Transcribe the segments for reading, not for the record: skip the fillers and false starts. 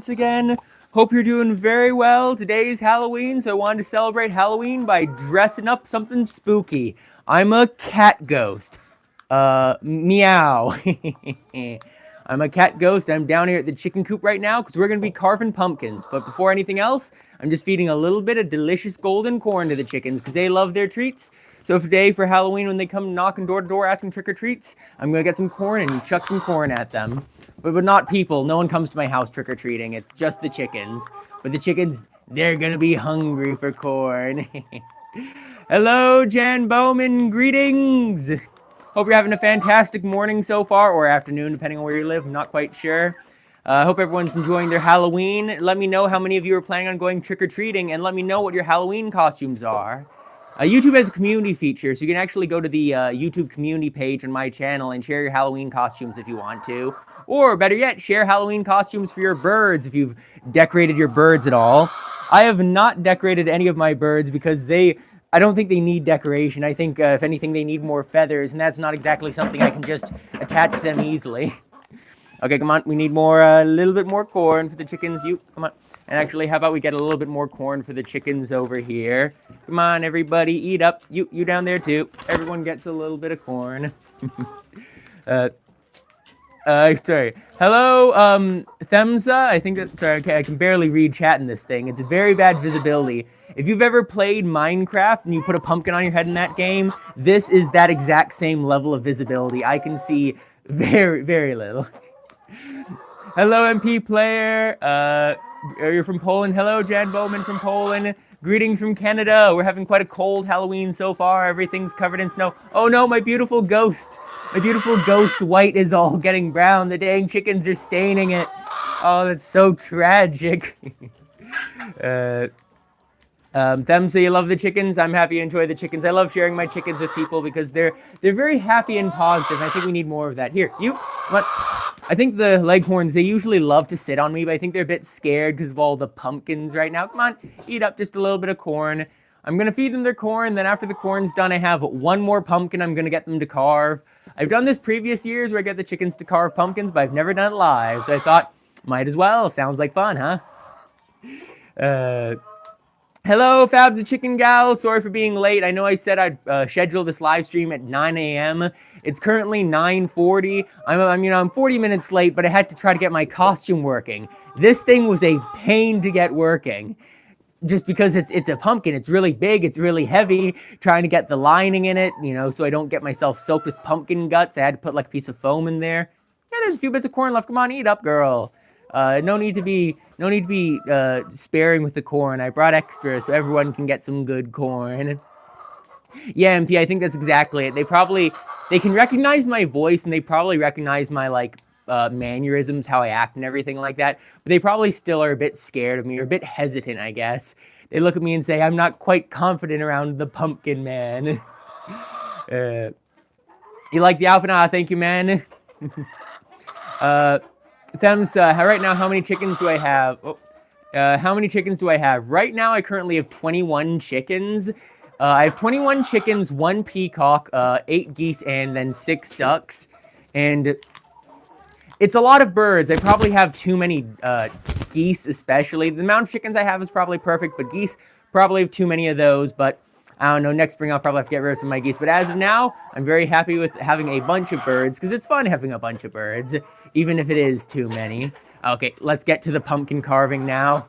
once again. Hope you're doing very well. Today's Halloween, so I wanted to celebrate Halloween by dressing up something spooky. I'm a cat ghost. Meow. I'm a cat ghost. I'm down here at the chicken coop right now because we're going to be carving pumpkins. But before anything else, I'm just feeding a little bit of delicious golden corn to the chickens because they love their treats. So today for Halloween, when they come knocking door to door asking trick or treats, I'm going to get some corn and chuck some corn at them. But not people. No one comes to my house trick or treating. It's just the chickens. But the chickens, they're going to be hungry for corn. Hello, Jan Bowman. Greetings. Hope you're having a fantastic morning so far, or afternoon, depending on where you live. I'm not quite sure. I hope everyone's enjoying their Halloween. Let me know how many of you are planning on going trick-or-treating, and let me know what your Halloween costumes are. YouTube has a community feature, so you can actually go to the YouTube community page on my channel and share your Halloween costumes if you want to. Or, better yet, share Halloween costumes for your birds if you've decorated your birds at all. I have not decorated any of my birds because I don't think they need decoration. I think, if anything, they need more feathers, and that's not exactly something I can just attach to them easily. Okay, come on. We need more, a little bit more corn for the chickens. Come on. And actually, how about we get a little bit more corn for the chickens over here? Come on, everybody, eat up. You down there, too. Everyone gets a little bit of corn. Sorry. Hello, Themsa. I think that's, sorry, okay, I can barely read chat in this thing. It's very bad visibility. If you've ever played Minecraft and you put a pumpkin on your head in that game, this is that exact same level of visibility. I can see very, very little. Hello, MP player. You're from Poland. Hello, Jan Bowman from Poland. Greetings from Canada. We're having quite a cold Halloween so far. Everything's covered in snow. Oh no, my beautiful ghost. My beautiful ghost white is all getting brown. The dang chickens are staining it. Oh, that's so tragic. Themsa, you love the chickens? I'm happy you enjoy the chickens. I love sharing my chickens with people because they're very happy and positive. I think we need more of that. Here, you. What? I think the leghorns, they usually love to sit on me, but I think they're a bit scared because of all the pumpkins right now. Come on, eat up just a little bit of corn. I'm going to feed them their corn. Then after the corn's done, I have one more pumpkin I'm going to get them to carve. I've done this previous years where I get the chickens to carve pumpkins, but I've never done it live. So I thought, might as well. Sounds like fun, huh? Hello, Fabs the Chicken Gal. Sorry for being late. I know I said I'd schedule this live stream at 9 a.m. It's currently 9:40. I'm 40 minutes late, but I had to try to get my costume working. This thing was a pain to get working. Just because it's a pumpkin, it's really big, it's really heavy, trying to get the lining in it, so I don't get myself soaked with pumpkin guts. I had to put like a piece of foam in there. Yeah, there's a few bits of corn left. Come on, eat up, girl. No need to be sparing with the corn. I brought extra so everyone can get some good corn. Yeah, MP, I think that's exactly it. They can recognize my voice, and they probably recognize my mannerisms, how I act and everything like that, but they probably still are a bit scared of me, or a bit hesitant, I guess. They look at me and say, I'm not quite confident around the pumpkin man. You like the outfit? Thank you, man. Thems, right now, how many chickens do I have? How many chickens do I have? Right now, I currently have 21 chickens. I have 21 chickens, 1 peacock, 8 geese, and then 6 ducks. And it's a lot of birds. I probably have too many geese, especially. The amount of chickens I have is probably perfect, but geese, probably have too many of those. But I don't know, next spring I'll probably have to get rid of some of my geese. But as of now, I'm very happy with having a bunch of birds, because it's fun having a bunch of birds, even if it is too many. Okay, let's get to the pumpkin carving now.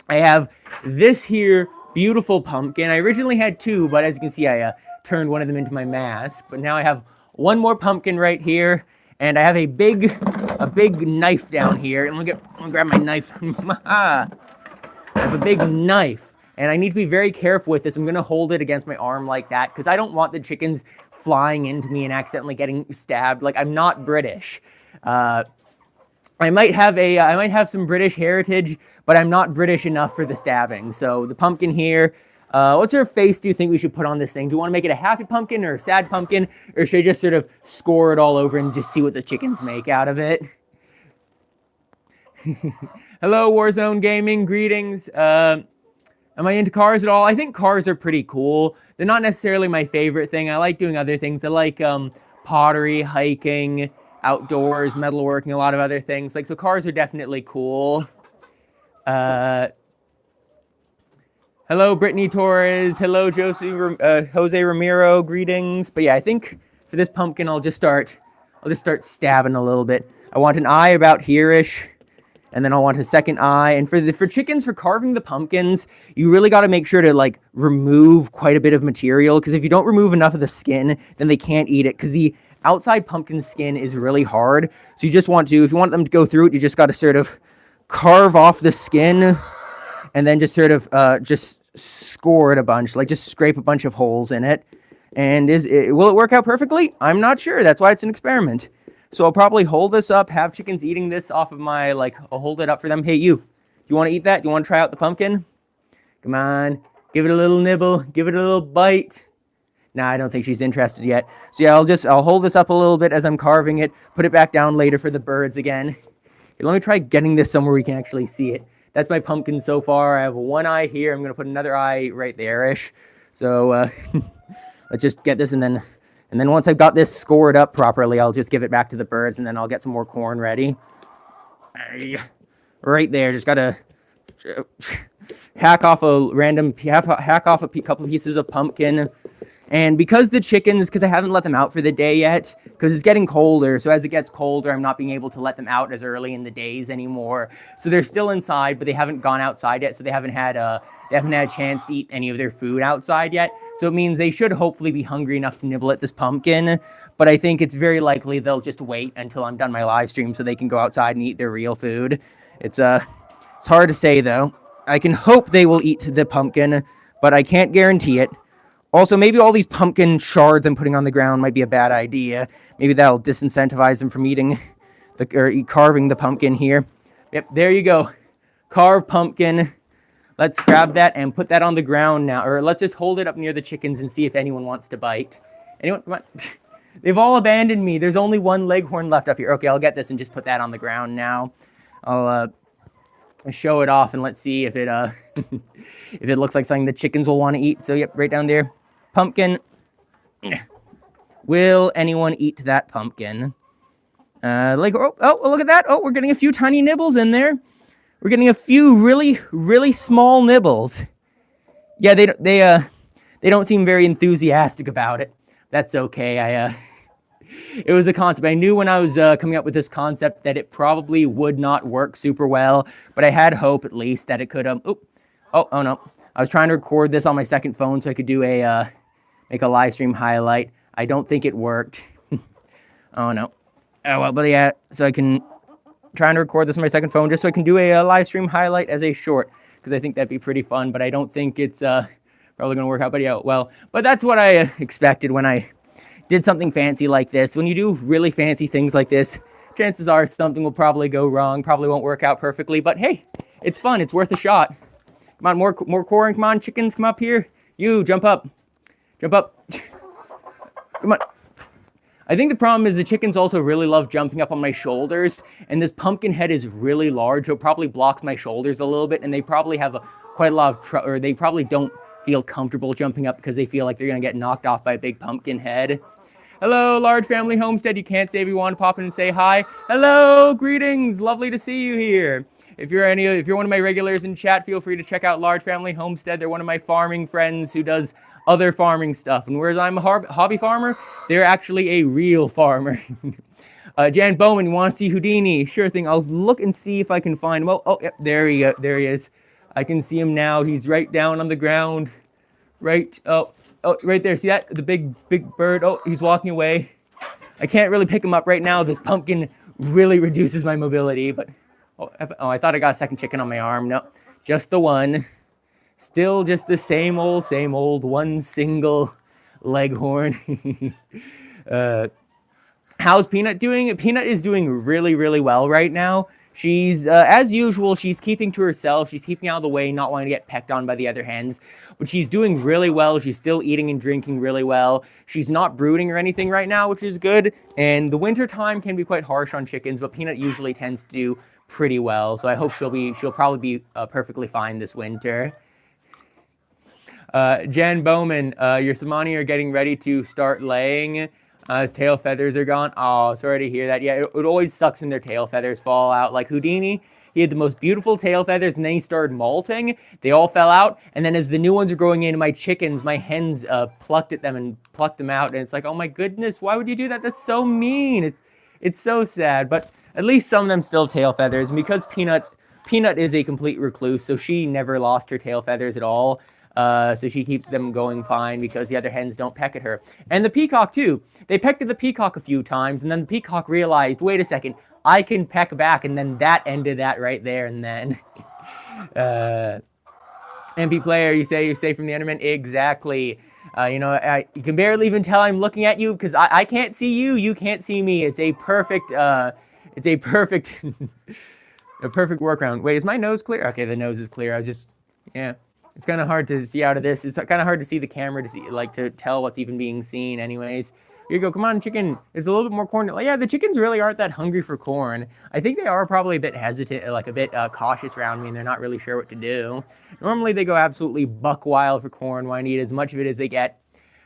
I have this here beautiful pumpkin. I originally had 2, but as you can see, I turned one of them into my mask. But now I have one more pumpkin right here. And I have a big knife down here. And I'm gonna grab my knife. I have a big knife. And I need to be very careful with this. I'm going to hold it against my arm like that, because I don't want the chickens flying into me and accidentally getting stabbed. Like, I'm not British. I might have some British heritage, but I'm not British enough for the stabbing. So the pumpkin here. What sort of face do you think we should put on this thing? Do you want to make it a happy pumpkin or a sad pumpkin? Or should I just sort of score it all over and just see what the chickens make out of it? Hello, Warzone Gaming. Greetings. Am I into cars at all? I think cars are pretty cool. They're not necessarily my favorite thing. I like doing other things. I like pottery, hiking, outdoors, metalworking, a lot of other things. So cars are definitely cool. Hello, Brittany Torres. Hello, Jose Ramiro. Greetings. But yeah, I think for this pumpkin, I'll just start stabbing a little bit. I want an eye about here-ish, and then I'll want a second eye. And for chickens, for carving the pumpkins, you really got to make sure to like remove quite a bit of material, because if you don't remove enough of the skin, then they can't eat it, because the outside pumpkin skin is really hard. So you just want to, if you want them to go through it, you just got to sort of carve off the skin, and then just sort of just score it a bunch, like just scrape a bunch of holes in it. And will it work out perfectly? I'm not sure. That's why it's an experiment. So I'll probably hold this up, have chickens eating this off of my, like, I'll hold it up for them. Hey, you want to eat that? You want to try out the pumpkin? Come on, give it a little nibble, give it a little bite. Nah, I don't think she's interested yet. So yeah, I'll hold this up a little bit as I'm carving it, put it back down later for the birds again. Let me try getting this somewhere we can actually see it. That's my pumpkin so far. I have one eye here. I'm going to put another eye right there-ish. So let's just get this, and then once I've got this scored up properly, I'll just give it back to the birds, and then I'll get some more corn ready. Right there, just gotta hack off a couple pieces of pumpkin. And because I haven't let them out for the day yet, because it's getting colder, so as it gets colder, I'm not being able to let them out as early in the days anymore. So they're still inside, but they haven't gone outside yet, so they haven't had a chance to eat any of their food outside yet. So it means they should hopefully be hungry enough to nibble at this pumpkin, but I think it's very likely they'll just wait until I'm done my live stream so they can go outside and eat their real food. It's hard to say, though. I can hope they will eat the pumpkin, but I can't guarantee it. Also, maybe all these pumpkin shards I'm putting on the ground might be a bad idea. Maybe that'll disincentivize them from carving the pumpkin here. Yep, there you go. Carve pumpkin. Let's grab that and put that on the ground now. Or let's just hold it up near the chickens and see if anyone wants to bite. Anyone? Come on. They've all abandoned me. There's only one leghorn left up here. Okay, I'll get this and just put that on the ground now. I'll show it off and let's see if it if it looks like something the chickens will want to eat. So yep, right down there. Pumpkin. Will anyone eat that pumpkin? Oh, look at that. Oh, we're getting a few tiny nibbles in there. We're getting a few really, really small nibbles. Yeah, they don't seem very enthusiastic about it. That's okay. It was a concept. I knew when I was coming up with this concept that it probably would not work super well, but I had hope at least that it could. Oh no! I was trying to record this on my second phone so I could do make a live stream highlight. I don't think it worked. Oh no! Oh well, but yeah. So I can trying to record this on my second phone just so I can do a live stream highlight as a short, because I think that'd be pretty fun. But I don't think it's probably gonna work out. But yeah, well, but that's what I expected when I did something fancy like this. When you do really fancy things like this, chances are something will probably go wrong, probably won't work out perfectly, but hey, it's fun, it's worth a shot. Come on, more corn, come on, chickens, come up here. You, jump up. Come on. I think the problem is the chickens also really love jumping up on my shoulders, and this pumpkin head is really large, so it probably blocks my shoulders a little bit, and they probably have quite a lot of or they probably don't feel comfortable jumping up because they feel like they're gonna get knocked off by a big pumpkin head. Hello, Large Family Homestead. You can't say if you want to pop in and say hi. Hello, greetings. Lovely to see you here. If you're one of my regulars in chat, feel free to check out Large Family Homestead. They're one of my farming friends who does other farming stuff. And whereas I'm a hobby farmer, they're actually a real farmer. Jan Bowman, you want to see Houdini? Sure thing. I'll look and see if I can find him. Oh, yep, there he is. I can see him now. He's right down on the ground. Right there. See that? The big bird. Oh, he's walking away. I can't really pick him up right now. This pumpkin really reduces my mobility. But I thought I got a second chicken on my arm. No, just the one. Still just the same old one single leghorn. How's Peanut doing? Peanut is doing really, really well right now. She's, as usual, she's keeping to herself. She's keeping out of the way, not wanting to get pecked on by the other hens. But she's doing really well. She's still eating and drinking really well. She's not brooding or anything right now, which is good. And the winter time can be quite harsh on chickens, but Peanut usually tends to do pretty well. So I hope she'll probably be perfectly fine this winter. Jan Bowman, your Samani are getting ready to start laying. His tail feathers are gone. Oh, sorry to hear that. Yeah, it always sucks when their tail feathers fall out. Like Houdini, He had the most beautiful tail feathers, and then he started molting. They all fell out, and then as the new ones were growing into my chickens, my hens plucked at them and plucked them out. And it's like, oh my goodness, why would you do that? That's so mean. It's so sad. But at least some of them still have tail feathers, and because Peanut is a complete recluse, so she never lost her tail feathers at all. So she keeps them going fine because the other hens don't peck at her. And the peacock too. They pecked at the peacock a few times, and then the peacock realized, wait a second, I can peck back, and then that ended that right there and then. MP player, you say you're safe from the Enderman? Exactly. You can barely even tell I'm looking at you because I can't see you, you can't see me. It's a perfect, a perfect workaround. Wait, is my nose clear? Okay, the nose is clear. Yeah. It's kind of hard to see out of this. It's kind of hard to see the camera to see, to tell what's even being seen anyways. Here you go. Come on, chicken. There's a little bit more corn. Yeah, the chickens really aren't that hungry for corn. I think they are probably a bit hesitant, a bit cautious around me, and they're not really sure what to do. Normally, they go absolutely buck wild for corn, want to eat as much of it as they get.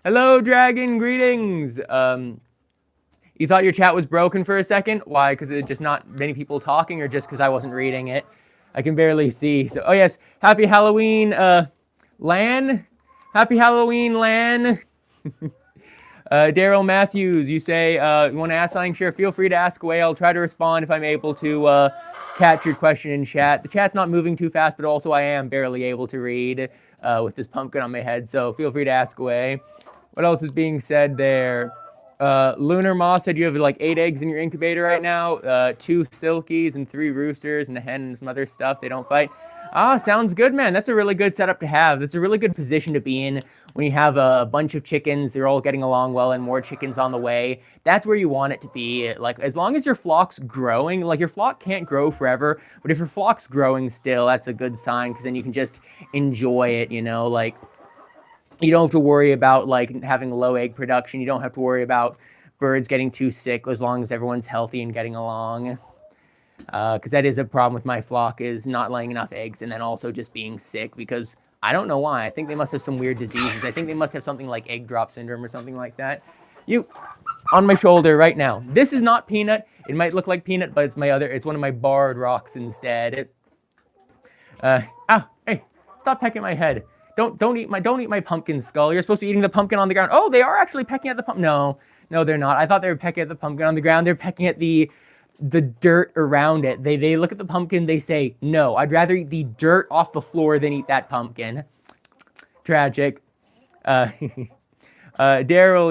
Hello, dragon. Greetings. You thought your chat was broken for a second? Why? Because it's just not many people talking, or just because I wasn't reading it? I can barely see. So, oh yes, happy Halloween, Lan. Happy Halloween, Lan. Daryl Matthews, you say you want to ask something? Sure, feel free to ask away. I'll try to respond if I'm able to catch your question in chat. The chat's not moving too fast, but also I am barely able to read with this pumpkin on my head. So feel free to ask away. What else is being said there? Lunar Moss said you have like 8 eggs in your incubator right now, 2 silkies and 3 roosters and a hen and some other stuff. They don't fight. Ah, sounds good, man. That's a really good setup to have. That's a really good position to be in when you have a bunch of chickens. They're all getting along well and more chickens on the way. That's where you want it to be. Like, as long as your flock's growing, like your flock can't grow forever, but if your flock's growing still, that's a good sign because then you can just enjoy it, you know, like, you don't have to worry about like having low egg production. You don't have to worry about birds getting too sick as long as everyone's healthy and getting along. Because that is a problem with my flock, is not laying enough eggs and then also just being sick because I don't know why. I think they must have some weird diseases. I think they must have something like egg drop syndrome or something like that. You, on my shoulder right now. This is not Peanut. It might look like Peanut, but it's one of my barred rocks instead. Hey, stop pecking my head. Don't eat my pumpkin skull. You're supposed to be eating the pumpkin on the ground. Oh, they are actually pecking at the pumpkin. No, they're not. I thought they were pecking at the pumpkin on the ground. They're pecking at the dirt around it. They look at the pumpkin. They say, no, I'd rather eat the dirt off the floor than eat that pumpkin. Tragic. Daryl,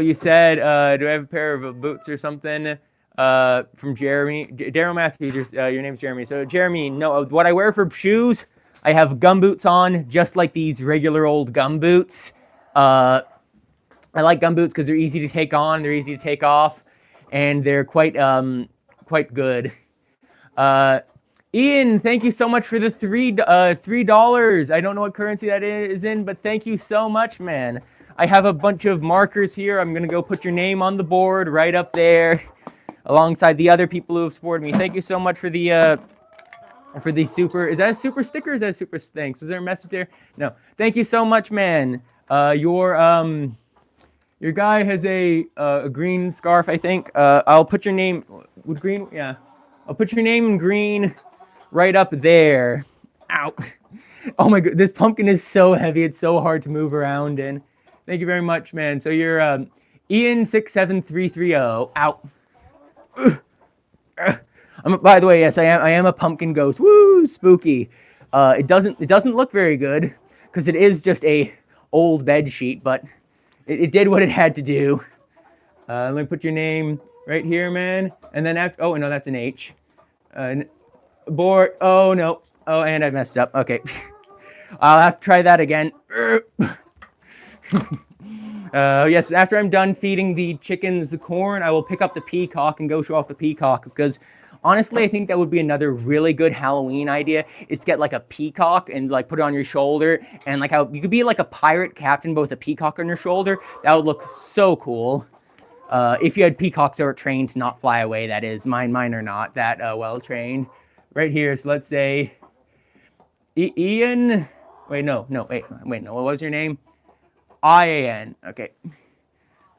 you said, do I have a pair of boots or something? From Jeremy. Daryl Matthews, your name's Jeremy. So Jeremy, no, what I wear for shoes, I have gumboots on, just like these regular old gumboots. I like gumboots because they're easy to take on, they're easy to take off, and they're quite good. Ian, thank you so much for the $3. I don't know what currency that is in, but thank you so much, man. I have a bunch of markers here. I'm gonna go put your name on the board right up there, alongside the other people who have supported me. Thank you so much for the super. Is that a super sticker? Or is that a super thanks? Was there a message there? No. Thank you so much, man. Your guy has a green scarf, I think. I'll put your name with green. Yeah, I'll put your name in green right up there. Ow. Oh my god, this pumpkin is so heavy. It's so hard to move around in. Thank you very much, man. So you're Ian67330. Ow. By the way, yes, I am a pumpkin ghost. Woo, spooky. It doesn't look very good because it is just a old bed sheet, but it did what it had to do. Let me put your name right here, man. And then after, oh no, that's an H. Board. Oh no. Oh, and I messed up. Okay, I'll have to try that again. Yes, after I'm done feeding the chickens the corn, I will pick up the peacock and go show off the peacock because honestly, I think that would be another really good Halloween idea, is to get like a peacock and like put it on your shoulder, and like how you could be like a pirate captain but with a peacock on your shoulder. That would look so cool. If you had peacocks that were trained to not fly away, that is. Mine are not that well trained. Right here, so let's say Ian. Wait, no. What was your name? IAN. Okay.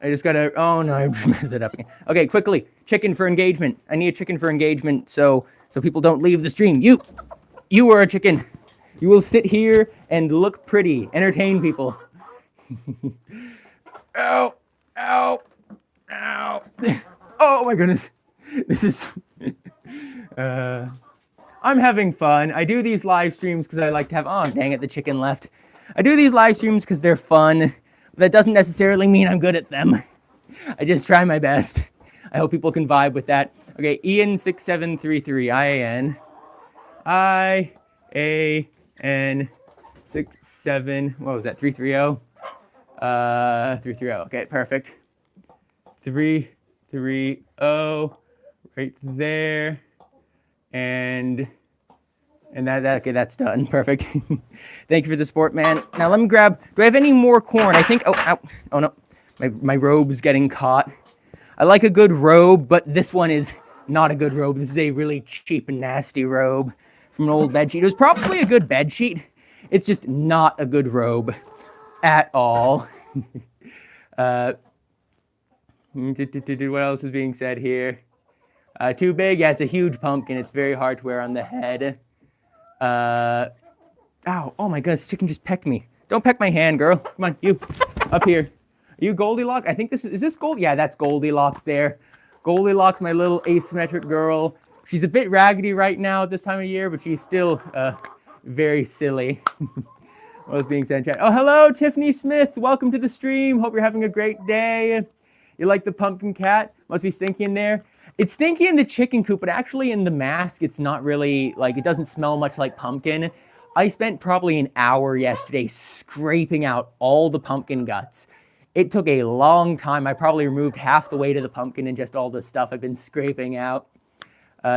I just gotta. Oh no, I messed it up again. Okay, quickly. Chicken for engagement. I need a chicken for engagement. So so people don't leave the stream. You are a chicken. You will sit here and look pretty, entertain people. Ow, ow, ow. Oh my goodness. This is, I'm having fun. I do these live streams because I like to have, oh dang it, the chicken left. I do these live streams because they're fun. But that doesn't necessarily mean I'm good at them. I just try my best. I hope people can vibe with that. Okay, Ian6733, IAN 67, what was that, 330? 330, okay, perfect. 330, right there. And that okay, that's done, perfect. Thank you for the support, man. Now let me grab, do I have any more corn? I think, oh no, my robe's getting caught. I like a good robe, but this one is not a good robe. This is a really cheap and nasty robe from an old bed sheet. It was probably a good bed sheet. It's just not a good robe at all. What else is being said here? Too big? Yeah, it's a huge pumpkin. It's very hard to wear on the head. Ow, oh my goodness, chicken just pecked me. Don't peck my hand, girl. Come on, you, up here. Are you Goldilocks? I think this is this Gold? Yeah, that's Goldilocks there. Goldilocks, my little asymmetric girl. She's a bit raggedy right now at this time of year, but she's still very silly. What was being said in chat? Oh, hello, Tiffany Smith. Welcome to the stream. Hope you're having a great day. You like the pumpkin cat? Must be stinky in there. It's stinky in the chicken coop, but actually in the mask, it's not really, like, it doesn't smell much like pumpkin. I spent probably an hour yesterday scraping out all the pumpkin guts. It took a long time. I probably removed half the weight of the pumpkin and just all the stuff I've been scraping out.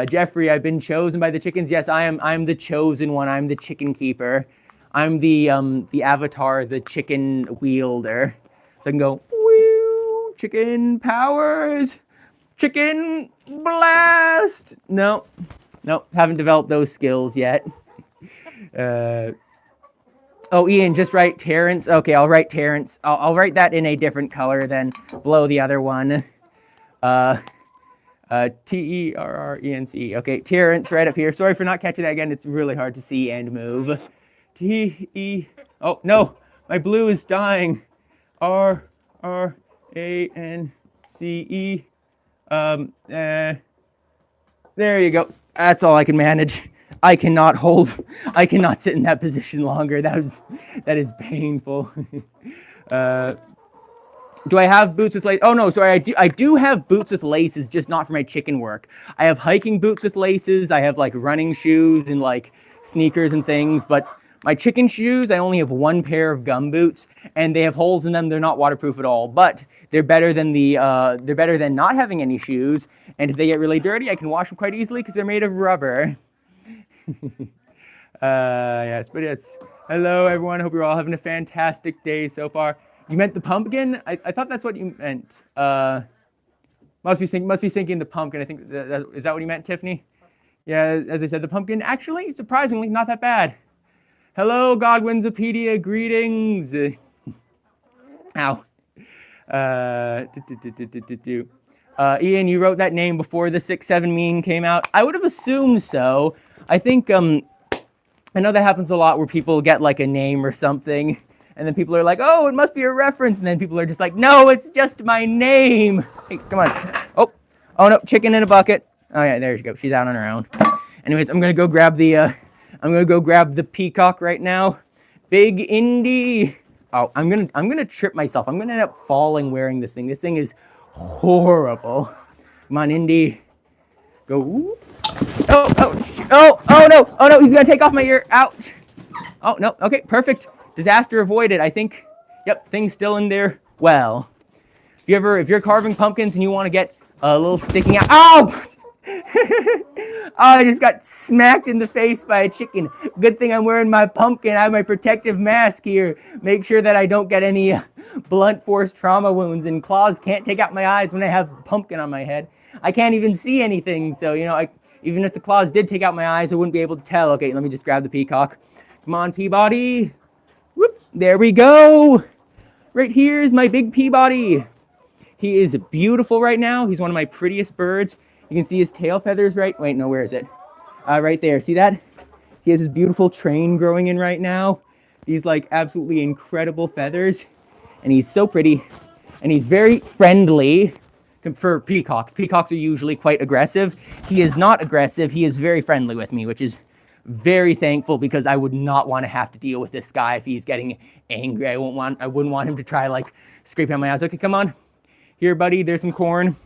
Jeffrey, I've been chosen by the chickens. Yes, I'm the chosen one. I'm the chicken keeper. I'm the avatar, the chicken wielder. So I can go, woo, chicken powers, chicken blast. No, haven't developed those skills yet. Oh, Ian, just write Terrence. Okay, I'll write Terrence. I'll write that in a different color than below the other one. Terrence. Okay, Terrence right up here. Sorry for not catching that again. It's really hard to see and move. Oh, no, my blue is dying. RRANCE. There you go. That's all I can manage. I cannot sit in that position longer. That is painful. Do I have boots with lace? Oh no, sorry, I do have boots with laces, just not for my chicken work. I have hiking boots with laces, I have like running shoes and like sneakers and things, but my chicken shoes, I only have one pair of gum boots and they have holes in them. They're not waterproof at all, but they're better than not having any shoes. And if they get really dirty, I can wash them quite easily because they're made of rubber. Yes, but yes. Hello, everyone. Hope you're all having a fantastic day so far. You meant the pumpkin? I thought that's what you meant. Must be thinking the pumpkin. I think is that what you meant, Tiffany? Yeah, as I said, the pumpkin. Actually, surprisingly, not that bad. Hello, Godwinsopedia. Greetings. Ow. Ian, you wrote that name before the 6-7 meme came out. I would have assumed so. I think, I know that happens a lot where people get like a name or something, and then people are like, oh, it must be a reference, and then people are just like, no, it's just my name. Hey, come on. Oh no, chicken in a bucket. Oh yeah, there she goes. She's out on her own. Anyways, I'm gonna go grab the peacock right now. Big Indy. Oh, I'm gonna trip myself. I'm gonna end up falling wearing this thing. This thing is horrible. Come on, Indy. Go. Oh no, he's gonna take off my ear. Ouch. Oh no, okay, perfect. Disaster avoided, I think. Yep, thing's still in there. Well, if you're carving pumpkins and you want to get a little sticking out. Oh! Oh, I just got smacked in the face by a chicken. Good thing I'm wearing my pumpkin. I have my protective mask here. Make sure that I don't get any blunt force trauma wounds, and claws can't take out my eyes when I have pumpkin on my head. I can't even see anything, so, even if the claws did take out my eyes, I wouldn't be able to tell. Okay, let me just grab the peacock. Come on, Peabody. Whoop, there we go. Right here is my big Peabody. He is beautiful right now. He's one of my prettiest birds. You can see his tail feathers, right? Wait, no, where is it? Right there. See that? He has his beautiful train growing in right now. These like absolutely incredible feathers. And he's so pretty. And he's very friendly for peacocks. Peacocks are usually quite aggressive. He is not aggressive. He is very friendly with me, which is very thankful because I would not want to have to deal with this guy if he's getting angry. I wouldn't want him to try like scraping on my ass. Okay, come on. Here, buddy, there's some corn.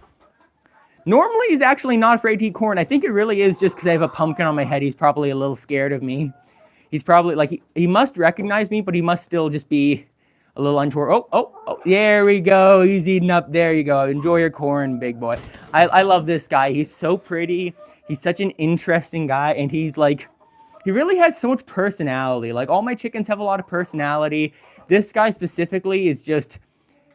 Normally, he's actually not afraid to eat corn. I think it really is just because I have a pumpkin on my head. He's probably a little scared of me. He's probably like, he must recognize me, but he must still just be a little unsure. Oh, there we go. He's eating up. There you go. Enjoy your corn, big boy. I love this guy. He's so pretty. He's such an interesting guy. And he's like, he really has so much personality. Like all my chickens have a lot of personality. This guy specifically is just,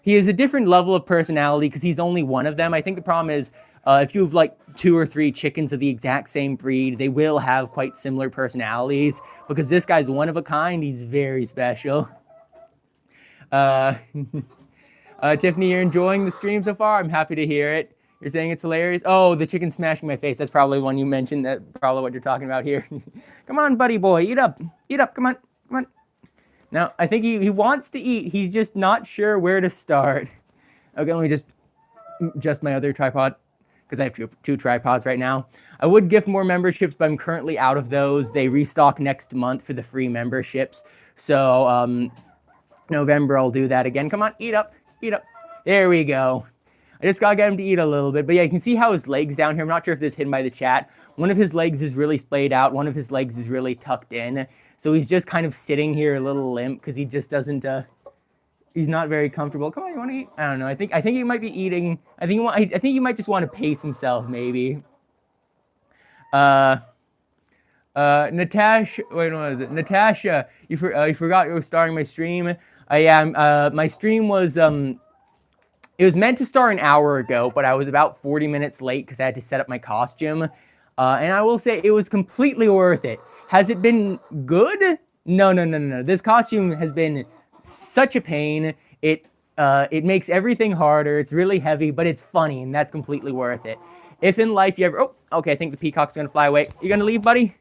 he has a different level of personality because he's only one of them. I think the problem is, if you have like 2 or 3 chickens of the exact same breed, they will have quite similar personalities because this guy's one of a kind. He's very special. Tiffany, you're enjoying the stream so far? I'm happy to hear it. You're saying it's hilarious? Oh, the chicken smashing my face. That's probably one you mentioned. That's probably what you're talking about here. Come on, buddy boy. Eat up. Eat up. Come on. Come on. Now, I think he wants to eat. He's just not sure where to start. Okay, let me just adjust my other tripod because I have two tripods right now. I would gift more memberships, but I'm currently out of those. They restock next month for the free memberships. So November, I'll do that again. Come on, eat up, eat up. There we go. I just gotta get him to eat a little bit. But yeah, you can see how his legs down here. I'm not sure if this is hidden by the chat. One of his legs is really splayed out. One of his legs is really tucked in. So he's just kind of sitting here a little limp because he just doesn't, he's not very comfortable. Come on, you want to eat? I don't know. I think he might be eating. I think he might just want to pace himself, maybe. Natasha, wait, what was it? Natasha, you forgot you were starting my stream. Yeah, my stream was, it was meant to start an hour ago, but I was about 40 minutes late because I had to set up my costume. And I will say it was completely worth it. Has it been good? No. This costume has been such a pain. It makes everything harder. It's really heavy, but it's funny, and that's completely worth it. If in life you ever... Oh, okay, I think the peacock's going to fly away. You going to leave, buddy?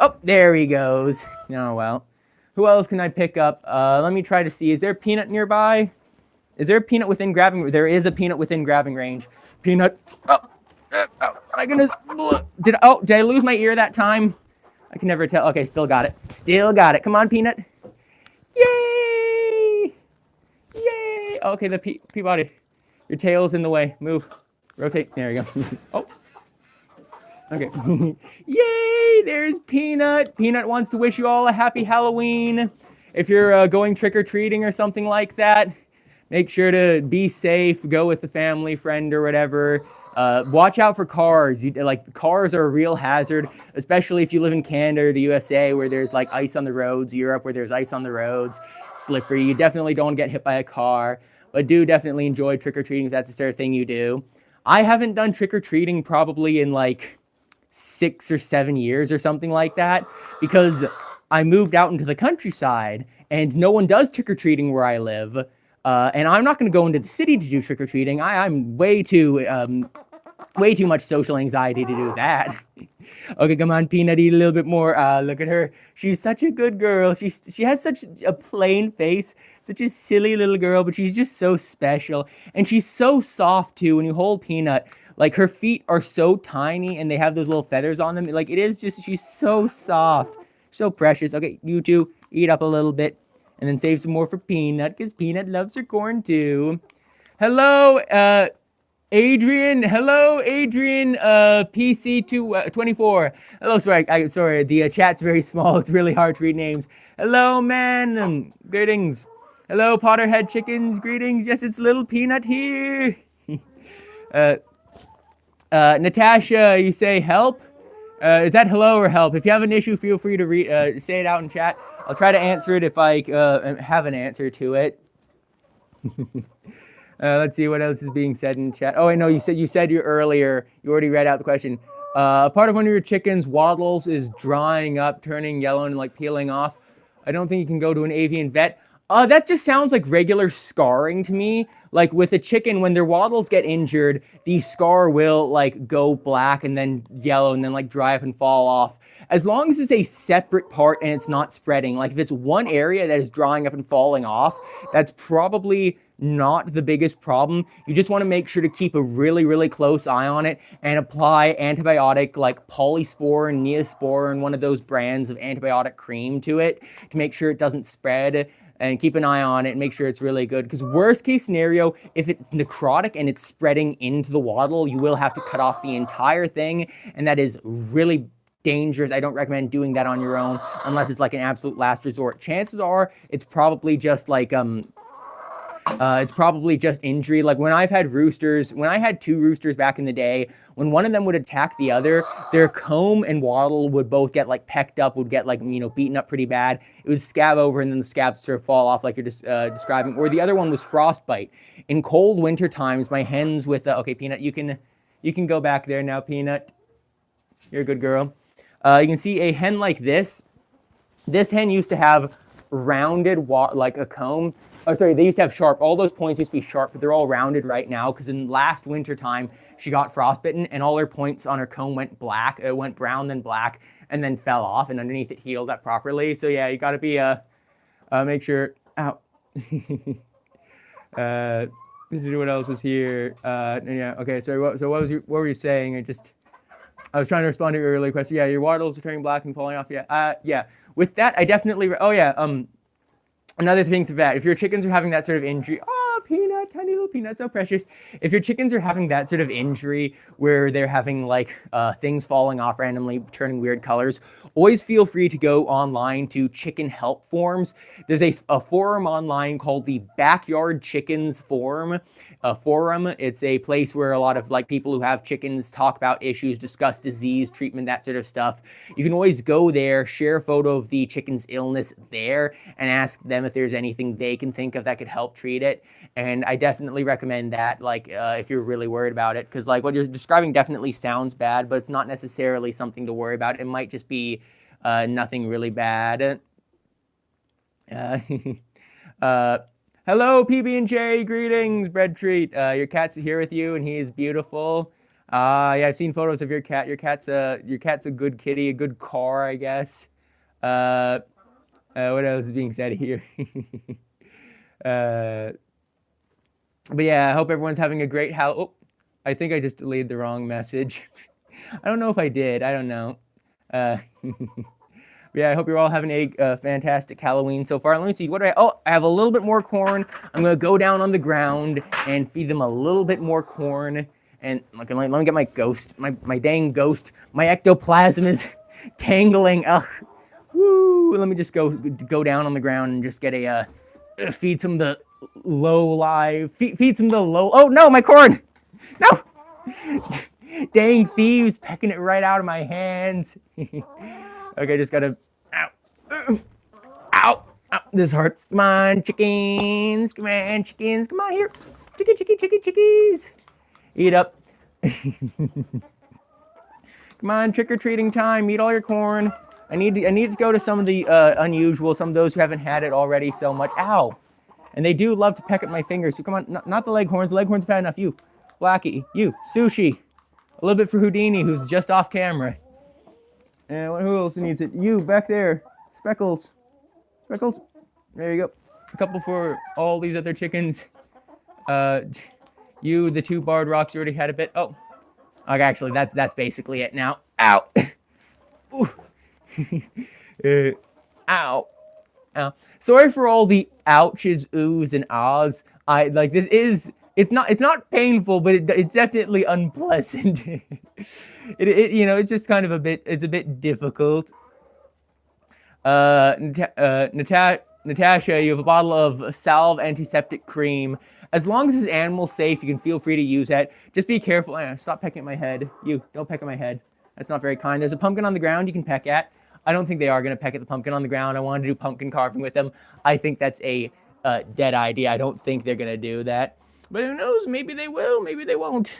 Oh, there he goes. Oh, well. Who else can I pick up? Let me try to see. Is there a peanut nearby? Is there a peanut within grabbing... There is a peanut within grabbing range. Peanut. Oh, my goodness. Did I lose my ear that time? I can never tell. Okay, still got it. Still got it. Come on, Peanut. Yay! Yay! Okay, the Peabody. Your tail's in the way. Move. Rotate. There you go. Oh. Okay. Yay! There's Peanut. Peanut wants to wish you all a happy Halloween. If you're going trick-or-treating or something like that, make sure to be safe. Go with a family, friend, or whatever. Watch out for cars. Cars are a real hazard, especially if you live in Canada or the USA where there's like ice on the roads, Europe where there's ice on the roads, slippery. You definitely don't want to get hit by a car, but do definitely enjoy trick-or-treating if that's the sort of thing you do. I haven't done trick-or-treating probably in like 6 or 7 years or something like that because I moved out into the countryside and no one does trick-or-treating where I live. And I'm not going to go into the city to do trick-or-treating. I'm way too much social anxiety to do that. Okay, come on, Peanut, eat a little bit more. Look at her. She's such a good girl. She has such a plain face, such a silly little girl, but she's just so special. And she's so soft, too. When you hold Peanut, like, her feet are so tiny, and they have those little feathers on them. Like, it is just, she's so soft. So precious. Okay, you two, eat up a little bit. And then save some more for Peanut, because Peanut loves her corn, too. Hello, Adrian. Hello, Adrian, PC24. Hello, sorry, the chat's very small. It's really hard to read names. Hello, man. Greetings. Hello, Potterhead Chickens. Greetings. Yes, it's little Peanut here. Natasha, you say help? Is that hello or help? If you have an issue, feel free to say it out in chat. I'll try to answer it if I have an answer to it. Let's see what else is being said in chat. Oh, I know you said you already read out the question. Part of one of your chickens, waddles, is drying up, turning yellow and like peeling off. I don't think you can go to an avian vet. That just sounds like regular scarring to me. Like with a chicken, when their wattles get injured, the scar will like go black and then yellow and then like dry up and fall off. As long as it's a separate part and it's not spreading, like if it's one area that is drying up and falling off, that's probably not the biggest problem. You just want to make sure to keep a really, really close eye on it and apply antibiotic like Polysporin, Neosporin, one of those brands of antibiotic cream to it to make sure it doesn't spread. And keep an eye on it and make sure it's really good. Because worst case scenario, if it's necrotic and it's spreading into the wattle, you will have to cut off the entire thing. And that is really dangerous. I don't recommend doing that on your own unless it's like an absolute last resort. Chances are it's probably just like it's probably just injury. Like when I've had roosters, when I had 2 roosters back in the day, when one of them would attack the other, their comb and wattle would both get like pecked up, would get like, you know, beaten up pretty bad. It would scab over and then the scabs sort of fall off like you're just describing. Or the other one was frostbite. In cold winter times, my hens with, okay, Peanut, you can go back there now, Peanut. You're a good girl. You can see a hen like this. This hen used to have rounded, like a comb. Oh, sorry, they used to have sharp. All those points used to be sharp, but they're all rounded right now because in last winter time, she got frostbitten and all her points on her comb went black. It went brown, then black, and then fell off, and underneath it healed up properly. So yeah, you got to be, make sure, ow. What else was here? Yeah, okay, sorry, so what were you saying? I was trying to respond to your earlier question. Yeah, your wattles are turning black and falling off. Yeah, yeah. With that, I definitely, oh yeah, another thing to that, if your chickens are having that sort of injury, oh, Peanut, tiny little Peanut, so precious. If your chickens are having that sort of injury where they're having like things falling off randomly, turning weird colors, always feel free to go online to chicken help forums. There's a forum online called the Backyard Chickens Forum. It's a place where a lot of like people who have chickens talk about issues, discuss disease, treatment, that sort of stuff. You can always go there, share a photo of the chicken's illness there, and ask them if there's anything they can think of that could help treat it. And I definitely recommend that, like if you're really worried about it, because like what you're describing definitely sounds bad, but it's not necessarily something to worry about. It might just be nothing really bad. Hello, PB&J, greetings, bread treat. Your cat's here with you, and he is beautiful. Yeah, I've seen photos of your cat. Your cat's a good kitty, a good car, I guess. What else is being said here? But yeah, I hope everyone's having a great Oh, I think I just deleted the wrong message. I don't know if I did. I don't know. Yeah, I hope you're all having a fantastic Halloween so far. Let me see. What do I? Oh, I have a little bit more corn. I'm gonna go down on the ground and feed them a little bit more corn. And let me get my ghost, my dang ghost. My ectoplasm is tangling. Ugh. Woo! Let me just go down on the ground and just get feed some of the feed some of the low. Oh no, my corn! No! Dang thieves pecking it right out of my hands. Okay, just gotta, ow, ow, ow, this hurt. Come on, chickens, come on here. Chickies. Eat up. Come on, trick-or-treating time, eat all your corn. I need to go to some of the unusual, some of those who haven't had it already so much. Ow. And they do love to peck at my fingers, so come on, not the leghorns. The leghorns have had enough. You, Blackie, you, Sushi. A little bit for Houdini, who's just off camera. And who else needs it? You, back there. Speckles. There you go. A couple for all these other chickens. You, the 2 barred rocks, you already had a bit. Oh. Okay, actually, that's basically it now. Ow. Ow. Ow. Sorry for all the ouches, oohs, and ahs. It's not painful, but it's definitely unpleasant. It's just kind of a bit difficult. Natasha, you have a bottle of Salve antiseptic cream. As long as it's animal safe, you can feel free to use that. Just be careful. Stop pecking at my head. You, don't peck at my head. That's not very kind. There's a pumpkin on the ground you can peck at. I don't think they are going to peck at the pumpkin on the ground. I wanted to do pumpkin carving with them. I think that's a dead idea. I don't think they're going to do that. But who knows? Maybe they will. Maybe they won't.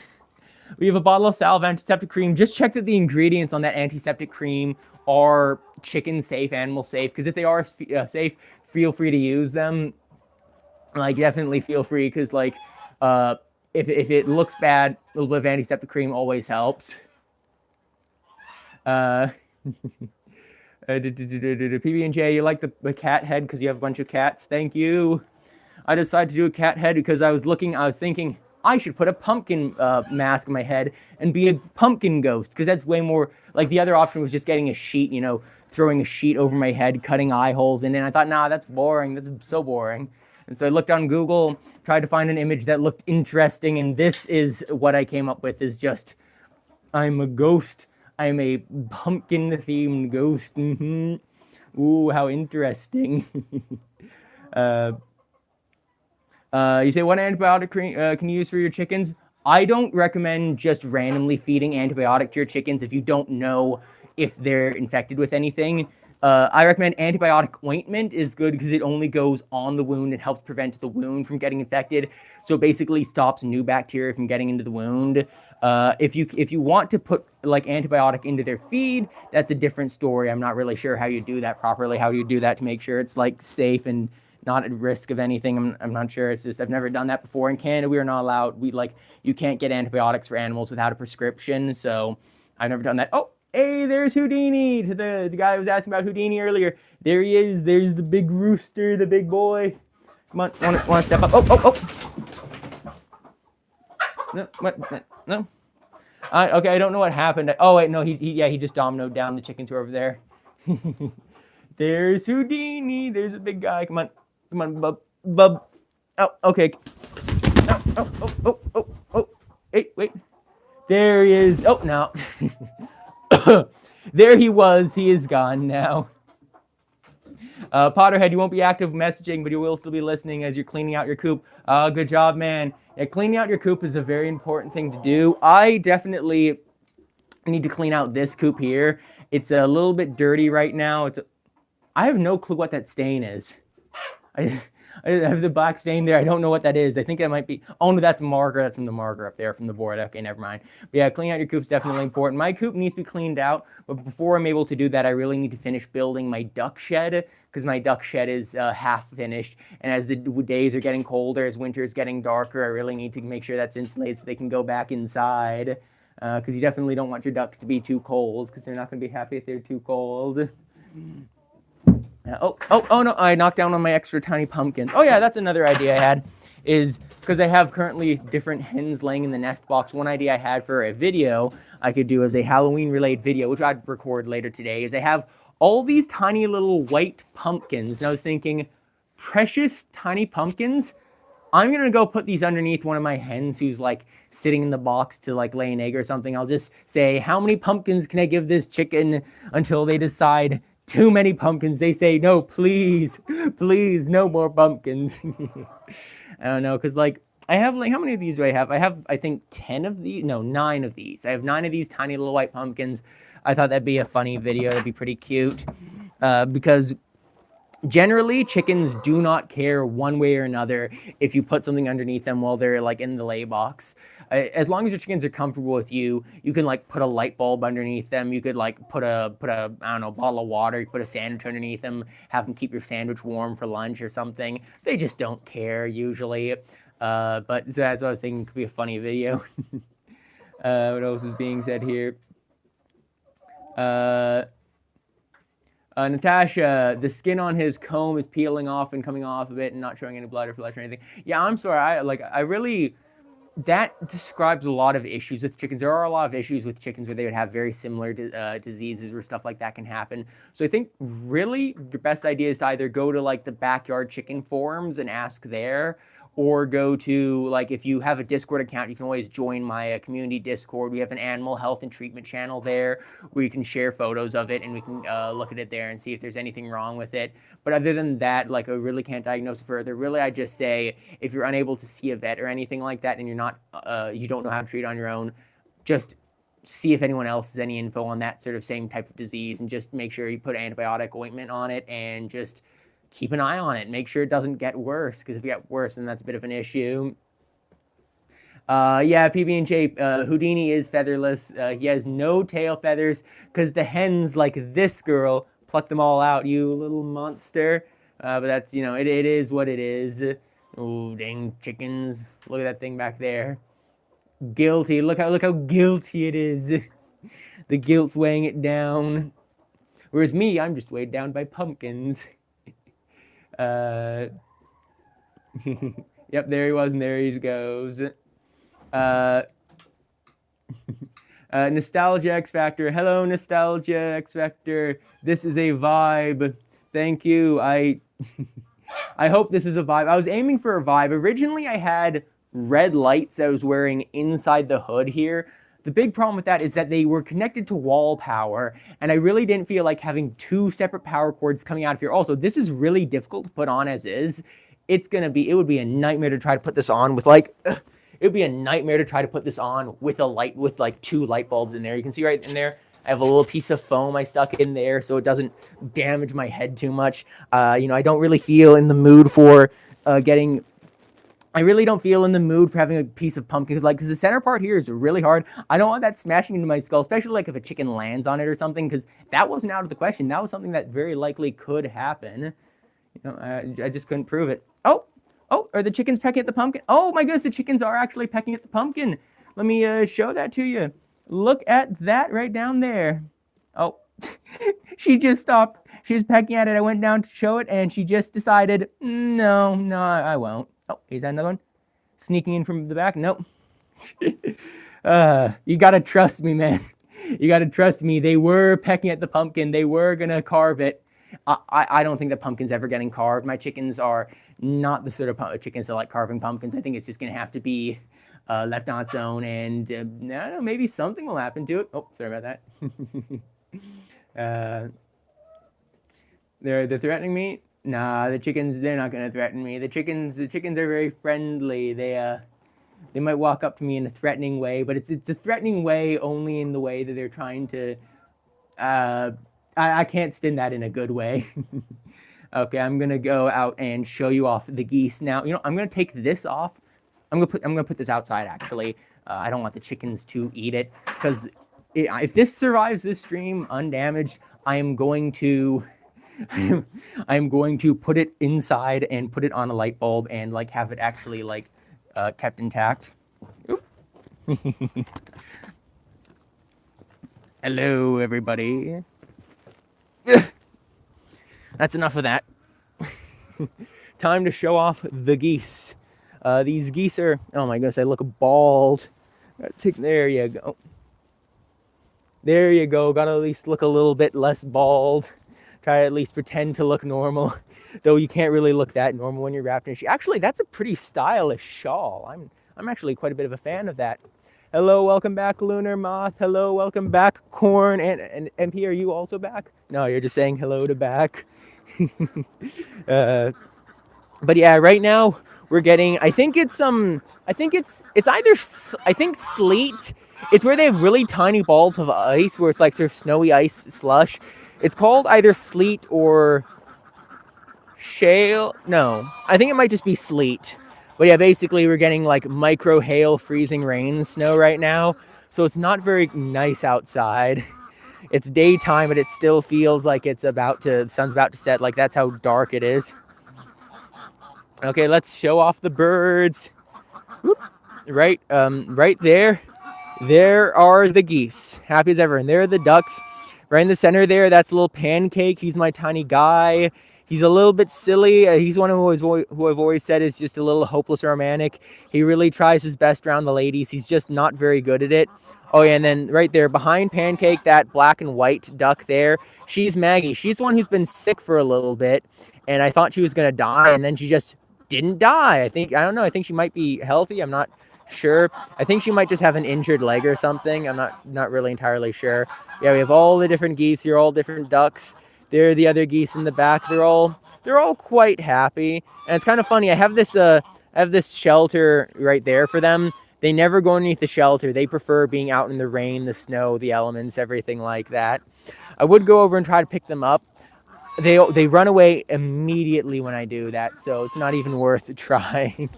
We have a bottle of Salve antiseptic cream. Just check that the ingredients on that antiseptic cream are chicken safe, animal safe. Because if they are safe, feel free to use them. like definitely feel free, because like if it looks bad, a little bit of antiseptic cream always helps. PB&J, you like the cat head because you have a bunch of cats? Thank you. I decided to do a cat head because I was thinking I should put a pumpkin mask on my head and be a pumpkin ghost, because that's way more, like the other option was just getting a sheet, throwing a sheet over my head, cutting eye holes in it. And I thought, nah, that's boring. That's so boring. And so I looked on Google, tried to find an image that looked interesting, and this is what I came up with, is just, I'm a ghost. I'm a pumpkin-themed ghost. Mm-hmm. Ooh, how interesting. You say, what antibiotic can you use for your chickens? I don't recommend just randomly feeding antibiotic to your chickens if you don't know if they're infected with anything. I recommend antibiotic ointment is good because it only goes on the wound and helps prevent the wound from getting infected. So it basically stops new bacteria from getting into the wound. If you want to put like antibiotic into their feed, that's a different story. I'm not really sure how you do that properly. How do you do that to make sure it's like safe and not at risk of anything? I'm not sure. It's just I've never done that before. In Canada, we are not allowed. You can't get antibiotics for animals without a prescription. So I've never done that. Oh, hey, there's Houdini. The guy who was asking about Houdini earlier. There he is. There's the big rooster, the big boy. Come on, want to step up? Oh. No, what? No. Okay, I don't know what happened. Oh wait, no, he just dominoed down. The chickens were over there. There's Houdini. There's a big guy. Come on, bub. Oh, okay. Oh. Wait. There he is. Oh, now. There he was. He is gone now. Potterhead, you won't be active messaging, but you will still be listening as you're cleaning out your coop. Good job, man. Yeah, cleaning out your coop is a very important thing to do. I definitely need to clean out this coop here. It's a little bit dirty right now. I have no clue what that stain is. I have the black stain there. I don't know what that is. I think that might be... Oh, no, that's marker. That's from the marker up there from the board. Okay, never mind. But yeah, cleaning out your coop's definitely important. My coop needs to be cleaned out, but before I'm able to do that, I really need to finish building my duck shed, because my duck shed is half finished. And as the days are getting colder, as winter is getting darker, I really need to make sure that's insulated so they can go back inside. Because you definitely don't want your ducks to be too cold, because they're not going to be happy if they're too cold. Oh no, I knocked down on my extra tiny pumpkins. Oh yeah, that's another idea I had, is because I have currently different hens laying in the nest box. One idea I had for a video I could do as a Halloween related video, which I'd record later today, is I have all these tiny little white pumpkins. And I was thinking, precious tiny pumpkins, I'm going to go put these underneath one of my hens who's like sitting in the box to like lay an egg or something. I'll just say, how many pumpkins can I give this chicken, until they decide too many pumpkins. They say, no, please, no more pumpkins. I don't know, because like I have like, how many of these do I have? I think 10 of these. No, 9 of these. I have 9 of these tiny little white pumpkins. I thought that'd be a funny video. That'd be pretty cute, because generally chickens do not care one way or another if you put something underneath them while they're like in the lay box. As long as your chickens are comfortable with you, you can like put a light bulb underneath them. You could like put a I don't know, bottle of water. You put a sandwich underneath them. Have them keep your sandwich warm for lunch or something. They just don't care usually. But so that's what I was thinking. Could be a funny video. What else is being said here? Natasha, the skin on his comb is peeling off and coming off of it and not showing any blood or flesh or anything. Yeah, I'm sorry. That describes a lot of issues with chickens. There are a lot of issues with chickens where they would have very similar diseases or stuff like that can happen. So I think really the best idea is to either go to like the backyard chicken forums and ask there, or go to, like, if you have a Discord account, you can always join my community Discord. We have an animal health and treatment channel there where you can share photos of it, and we can look at it there and see if there's anything wrong with it. But other than that, like, I really can't diagnose it further. Really, I just say, if you're unable to see a vet or anything like that, and you're not, you don't know how to treat it on your own, just see if anyone else has any info on that sort of same type of disease, and just make sure you put antibiotic ointment on it, and just keep an eye on it. Make sure it doesn't get worse, because if it gets worse, then that's a bit of an issue. Yeah, PB&J, Houdini is featherless. He has no tail feathers, because the hens, like this girl, pluck them all out, you little monster. But that's, you know, it is what it is. Oh, dang chickens. Look at that thing back there. Guilty. Look how guilty it is. The guilt's weighing it down. Whereas me, I'm just weighed down by pumpkins. Yep, there he was, and there he goes. Nostalgia X Factor. Hello, Nostalgia X Factor. This is a vibe. Thank you. I hope this is a vibe. I was aiming for a vibe. Originally, I had red lights I was wearing inside the hood here. The big problem with that is that they were connected to wall power, and I really didn't feel like having two separate power cords coming out of here. Also, this is really difficult to put on as is. It would be a nightmare to try to put this on with like, it would be a nightmare to try to put this on with a light, with like two light bulbs in there. You can see right in there, I have a little piece of foam I stuck in there so it doesn't damage my head too much. I don't really feel in the mood for I really don't feel in the mood for having a piece of pumpkin, because the center part here is really hard. I don't want that smashing into my skull, especially like if a chicken lands on it or something, because that wasn't out of the question. That was something that very likely could happen. I just couldn't prove it. Oh, are the chickens pecking at the pumpkin? Oh my goodness, the chickens are actually pecking at the pumpkin. Let me show that to you. Look at that right down there. Oh, she just stopped. She was pecking at it. I went down to show it, and she just decided, no, I won't. Oh, is that another one? Sneaking in from the back? Nope. You gotta trust me, man. You gotta trust me. They were pecking at the pumpkin. They were gonna carve it. I don't think that pumpkin's ever getting carved. My chickens are not the sort of chickens that like carving pumpkins. I think it's just gonna have to be left on its own, and I don't know, maybe something will happen to it. Oh, sorry about that. They're threatening me. Nah, the chickens, they're not gonna threaten me. The chickens are very friendly. They might walk up to me in a threatening way, but it's a threatening way only in the way that they're trying to. I can't spin that in a good way. Okay, I'm gonna go out and show you off the geese now. I'm gonna take this off. I'm gonna put this outside actually. I don't want the chickens to eat it, because if this survives this stream undamaged, I am going to put it inside and put it on a light bulb and like have it actually like kept intact. Hello, everybody. That's enough of that. Time to show off the geese. These geese are, oh my goodness, I look bald. There you go. There you go. Gotta at least look a little bit less bald. Try to at least pretend to look normal. Though you can't really look that normal when you're wrapped in a sheet. Actually, that's a pretty stylish shawl. I'm actually quite a bit of a fan of that. Hello, welcome back, Lunar Moth. Hello, welcome back, Corn. And MP, are you also back? No, you're just saying hello to back. But yeah, right now we're getting, I think it's either sleet. It's where they have really tiny balls of ice, where it's like sort of snowy ice slush. It's called either sleet or shale. No, I think it might just be sleet. But yeah, basically we're getting like micro hail, freezing rain, snow right now. So it's not very nice outside. It's daytime, but it still feels like the sun's about to set. Like that's how dark it is. Okay, let's show off the birds. Whoop. Right there. There are the geese, happy as ever. And there are the ducks. Right in the center there, that's a little Pancake. He's my tiny guy. He's a little bit silly. He's one who I've always said is just a little hopeless romantic. He really tries his best around the ladies. He's just not very good at it. Oh yeah, and then right there behind Pancake, that black and white duck there, she's Maggie. She's the one who's been sick for a little bit, and I thought she was gonna die, and then she just didn't die. I don't know. I think she might be healthy. I'm not sure. I think she might just have an injured leg or something. I'm not really entirely sure. Yeah, we have all the different geese here, all different ducks. There are the other geese in the back. They're all quite happy. And it's kind of funny. I have this shelter right there for them. They never go underneath the shelter. They prefer being out in the rain, the snow, the elements, everything like that. I would go over and try to pick them up. They run away immediately when I do that, so it's not even worth trying.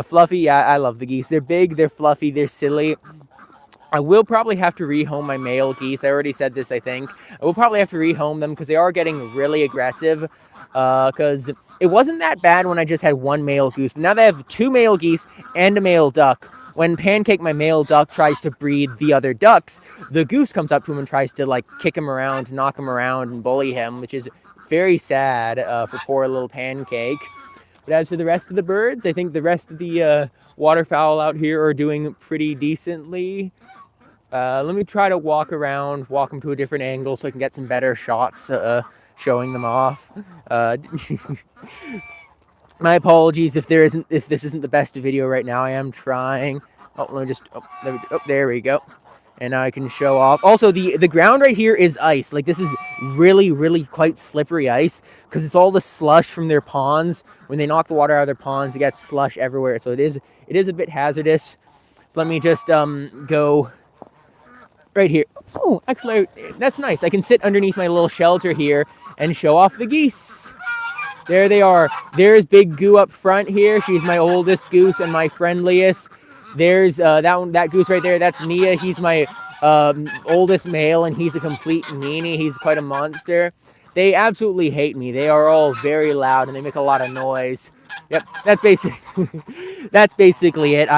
Fluffy, yeah, I love the geese. They're big, they're fluffy, they're silly. I will probably have to rehome my male geese. I already said this, I think. I will probably have to rehome them because they are getting really aggressive. because it wasn't that bad when I just had one male goose. But now that I have 2 male geese and a male duck, when Pancake, my male duck, tries to breed the other ducks, the goose comes up to him and tries to like kick him around, knock him around, and bully him, which is very sad for poor little Pancake. But as for the rest of the birds, I think the rest of the waterfowl out here are doing pretty decently. Let me try to walk them to a different angle so I can get some better shots showing them off. My apologies if this isn't the best video right now. I am trying. Oh, let me just. There we go. And now I can show off. Also, the ground right here is ice. Like, this is really quite slippery ice because it's all the slush from their ponds. When they knock the water out of their ponds, it gets slush everywhere. So it is a bit hazardous. So let me just go right here. Oh, actually, that's nice. I can sit underneath my little shelter here and show off the geese. There they are. There's Big Goo up front here. She's my oldest goose and my friendliest. There's that goose right there. That's Nia. He's my oldest male, and he's a complete meanie. He's quite a monster. They absolutely hate me. They are all very loud, and they make a lot of noise. Yep, that's basically it.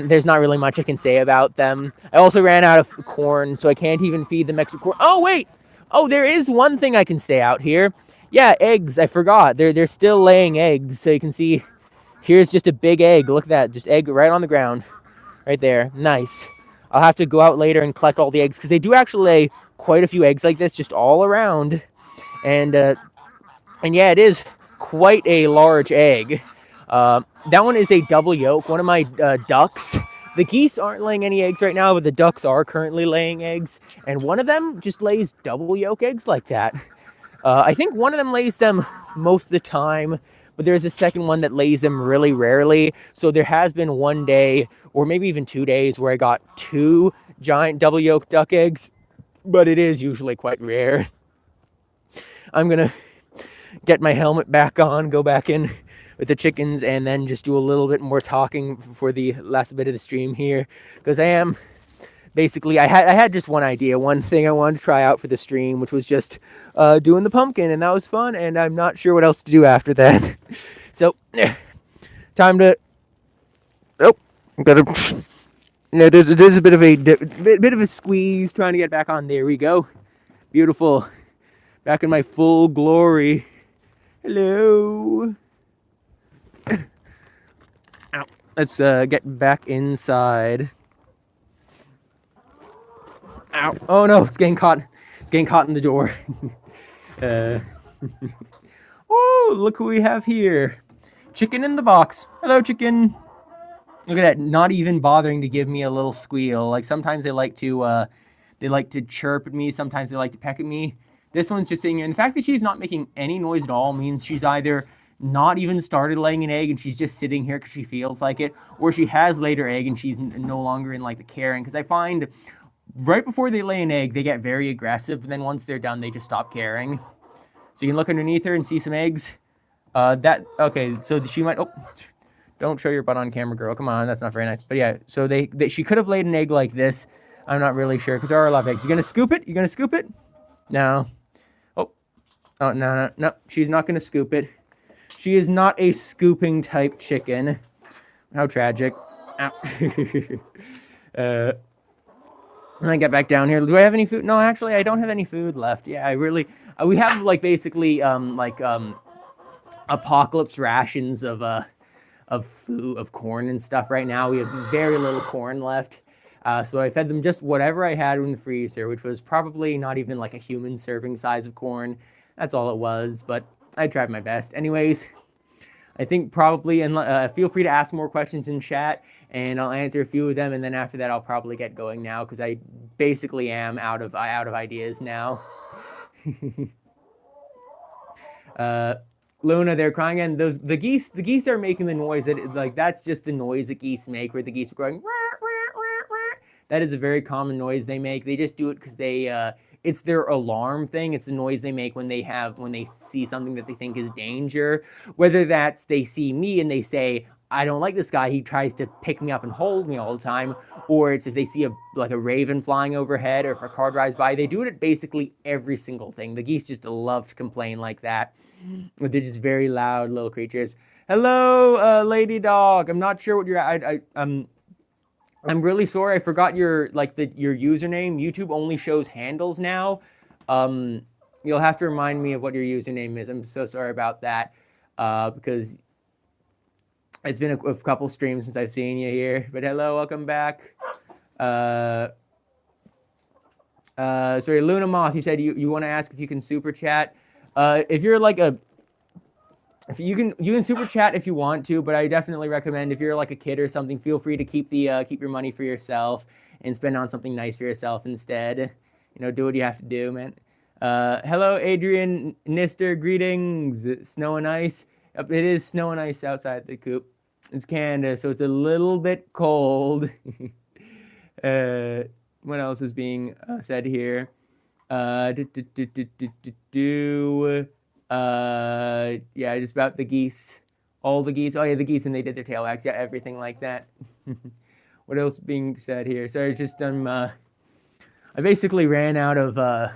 There's not really much I can say about them. I also ran out of corn, so I can't even feed them extra corn. Oh, wait. Oh, there is one thing I can say out here. Yeah, eggs. I forgot. They're still laying eggs, so you can see. Here's just a big egg. Look at that. Just egg right on the ground. Right there. Nice. I'll have to go out later and collect all the eggs because they do actually lay quite a few eggs like this just all around. And yeah, it is quite a large egg. That one is a double yolk. One of my ducks. The geese aren't laying any eggs right now, but the ducks are currently laying eggs. And one of them just lays double yolk eggs like that. I think one of them lays them most of the time, but there's a second one that lays them really rarely. So there has been one day, or maybe even 2 days, where I got 2 giant double yolk duck eggs, but it is usually quite rare. I'm gonna get my helmet back on, go back in with the chickens, and then just do a little bit more talking for the last bit of the stream here, because I am basically, I had just one idea, one thing I wanted to try out for the stream, which was just doing the pumpkin, and that was fun, and I'm not sure what else to do after that. So, time to, there's a bit of a squeeze, trying to get back on. There we go. Beautiful. Back in my full glory. Hello. Ow. Let's get back inside. Ow. Oh no, it's getting caught. It's getting caught in the door. Oh, look who we have here. Chicken in the box. Hello, chicken. Look at that, not even bothering to give me a little squeal. Like, sometimes they like to chirp at me, sometimes they like to peck at me. This one's just sitting here, and the fact that she's not making any noise at all means she's either not even started laying an egg and she's just sitting here because she feels like it, or she has laid her egg and she's no longer in like the caring. Because I find right before they lay an egg, they get very aggressive, and then once they're done, they just stop caring. So you can look underneath her and see some eggs. Okay, so she might, oh, don't show your butt on camera, girl. Come on, that's not very nice. But yeah, so she could have laid an egg like this. I'm not really sure, because there are a lot of eggs. You gonna scoop it? You gonna scoop it? No. Oh, no. She's not gonna scoop it. She is not a scooping type chicken. How tragic. Ow. When I get back down here, do I have any food? No, actually, I don't have any food left. Yeah, we have like basically apocalypse rations of food, of corn and stuff right now. We have very little corn left. So I fed them just whatever I had in the freezer, which was probably not even like a human serving size of corn. That's all it was, but I tried my best. Anyways, I think probably, and feel free to ask more questions in chat, and I'll answer a few of them, and then after that I'll probably get going now, because I basically am out of ideas now. Luna, they're crying, and the geese are making the noise that, that's just the noise that geese make, where the geese are going. That is a very common noise they make. They just do it because it's their alarm thing. It's the noise they make when they see something that they think is danger. Whether that's they see me and they say, I don't like this guy. He tries to pick me up and hold me all the time. Or it's if they see a raven flying overhead, or if a car drives by. They do it at basically every single thing. The geese just love to complain like that. They're just very loud little creatures. Hello, lady dog. I'm not sure what you're. I'm really sorry. I forgot your username. YouTube only shows handles now. You'll have to remind me of what your username is. I'm so sorry about that, because it's been a couple streams since I've seen you here. But hello, welcome back. Sorry, Luna Moth. You said you want to ask if you can super chat. If you're like if you can super chat if you want to, but I definitely recommend if you're like a kid or something, feel free to keep your money for yourself and spend on something nice for yourself instead. You know, do what you have to do, man. Hello, Adrian Nister. Greetings. Snow and ice. It is snow and ice outside the coop. It's Canada, so it's a little bit cold. What else is being said here? Yeah, just about the geese. All the geese. Oh yeah, the geese, and they did their tail wags. Yeah, everything like that. What else being said here? Sorry, just I basically ran out of